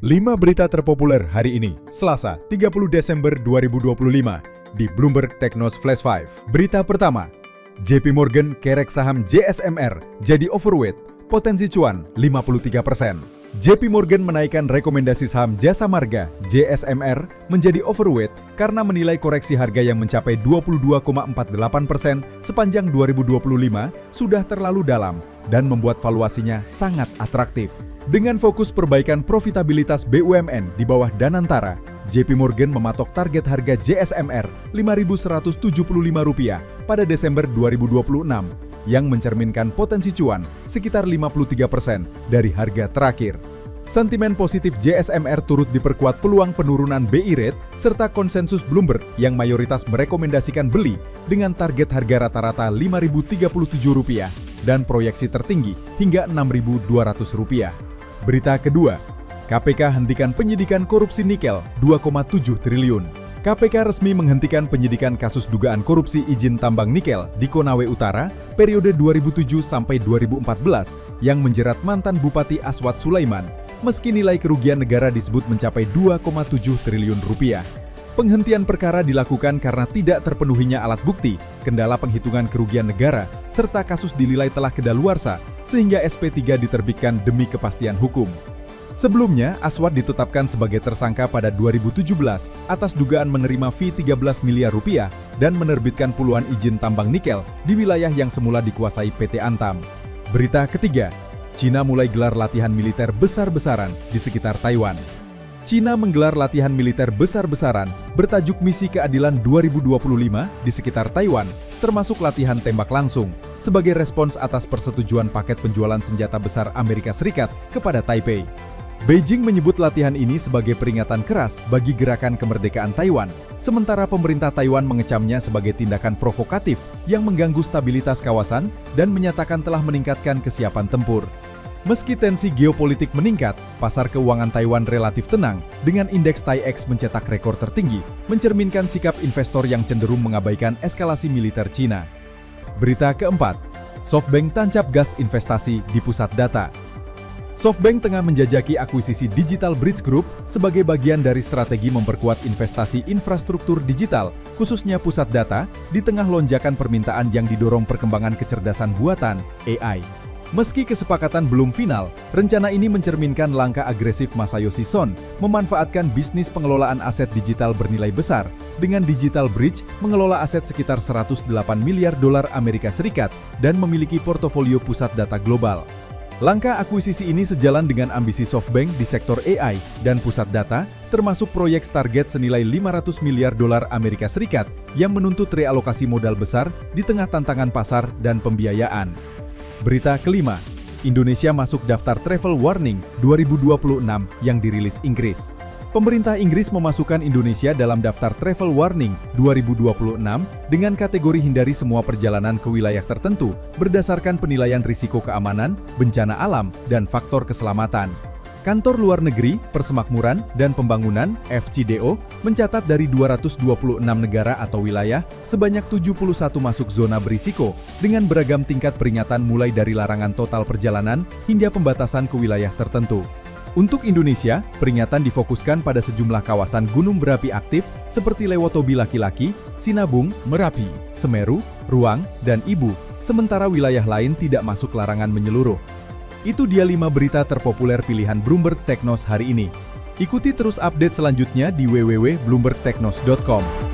5 berita terpopuler hari ini, Selasa, 30 Desember 2025 di Bloomberg Technos Flash 5. Berita pertama, JP Morgan kerek saham JSMR jadi overweight, potensi cuan 53%. JP Morgan menaikkan rekomendasi saham Jasa Marga JSMR menjadi overweight karena menilai koreksi harga yang mencapai 22,48% sepanjang 2025 sudah terlalu dalam dan membuat valuasinya sangat atraktif. Dengan fokus perbaikan profitabilitas BUMN di bawah Danantara, JP Morgan mematok target harga JSMR Rp5.175 pada Desember 2026 yang mencerminkan potensi cuan sekitar 53% dari harga terakhir. Sentimen positif JSMR turut diperkuat peluang penurunan BI rate serta konsensus Bloomberg yang mayoritas merekomendasikan beli dengan target harga rata-rata Rp5.037 dan proyeksi tertinggi hingga Rp6.200. Berita kedua, KPK hentikan penyidikan korupsi nikel 2,7 triliun. KPK resmi menghentikan penyidikan kasus dugaan korupsi izin tambang nikel di Konawe Utara periode 2007 sampai 2014 yang menjerat mantan Bupati Aswad Sulaiman, meski nilai kerugian negara disebut mencapai 2,7 triliun rupiah. Penghentian perkara dilakukan karena tidak terpenuhinya alat bukti, kendala penghitungan kerugian negara, serta kasus dinilai telah kedaluarsa sehingga SP3 diterbitkan demi kepastian hukum. Sebelumnya, Aswad ditetapkan sebagai tersangka pada 2017 atas dugaan menerima fee 13 miliar rupiah dan menerbitkan puluhan izin tambang nikel di wilayah yang semula dikuasai PT Antam. Berita ketiga, Cina mulai gelar latihan militer besar-besaran di sekitar Taiwan. Cina menggelar latihan militer besar-besaran bertajuk Misi Keadilan 2025 di sekitar Taiwan, termasuk latihan tembak langsung, sebagai respons atas persetujuan paket penjualan senjata besar Amerika Serikat kepada Taipei. Beijing menyebut latihan ini sebagai peringatan keras bagi gerakan kemerdekaan Taiwan, sementara pemerintah Taiwan mengecamnya sebagai tindakan provokatif yang mengganggu stabilitas kawasan dan menyatakan telah meningkatkan kesiapan tempur. Meski tensi geopolitik meningkat, pasar keuangan Taiwan relatif tenang dengan indeks TAIEX mencetak rekor tertinggi, mencerminkan sikap investor yang cenderung mengabaikan eskalasi militer Cina. Berita keempat, SoftBank tancap gas investasi di pusat data. SoftBank tengah menjajaki akuisisi Digital Bridge Group sebagai bagian dari strategi memperkuat investasi infrastruktur digital, khususnya pusat data, di tengah lonjakan permintaan yang didorong perkembangan kecerdasan buatan (AI). Meski kesepakatan belum final, rencana ini mencerminkan langkah agresif Masayoshi Son memanfaatkan bisnis pengelolaan aset digital bernilai besar, dengan Digital Bridge mengelola aset sekitar $108 miliar Amerika Serikat dan memiliki portofolio pusat data global. Langkah akuisisi ini sejalan dengan ambisi SoftBank di sektor AI dan pusat data, termasuk proyek Stargate senilai $500 miliar Amerika Serikat yang menuntut realokasi modal besar di tengah tantangan pasar dan pembiayaan. Berita kelima, Indonesia masuk daftar Travel Warning 2026 yang dirilis Inggris. Pemerintah Inggris memasukkan Indonesia dalam daftar Travel Warning 2026 dengan kategori hindari semua perjalanan ke wilayah tertentu berdasarkan penilaian risiko keamanan, bencana alam, dan faktor keselamatan. Kantor Luar Negeri, Persemakmuran, dan Pembangunan (FCDO) mencatat dari 226 negara atau wilayah, sebanyak 71 masuk zona berisiko dengan beragam tingkat peringatan mulai dari larangan total perjalanan hingga pembatasan ke wilayah tertentu. Untuk Indonesia, peringatan difokuskan pada sejumlah kawasan gunung berapi aktif seperti Lewotobi Laki-Laki, Sinabung, Merapi, Semeru, Ruang, dan Ibu, sementara wilayah lain tidak masuk larangan menyeluruh. Itu dia 5 berita terpopuler pilihan Bloomberg Technos hari ini. Ikuti terus update selanjutnya di www.bloombergtechnos.com.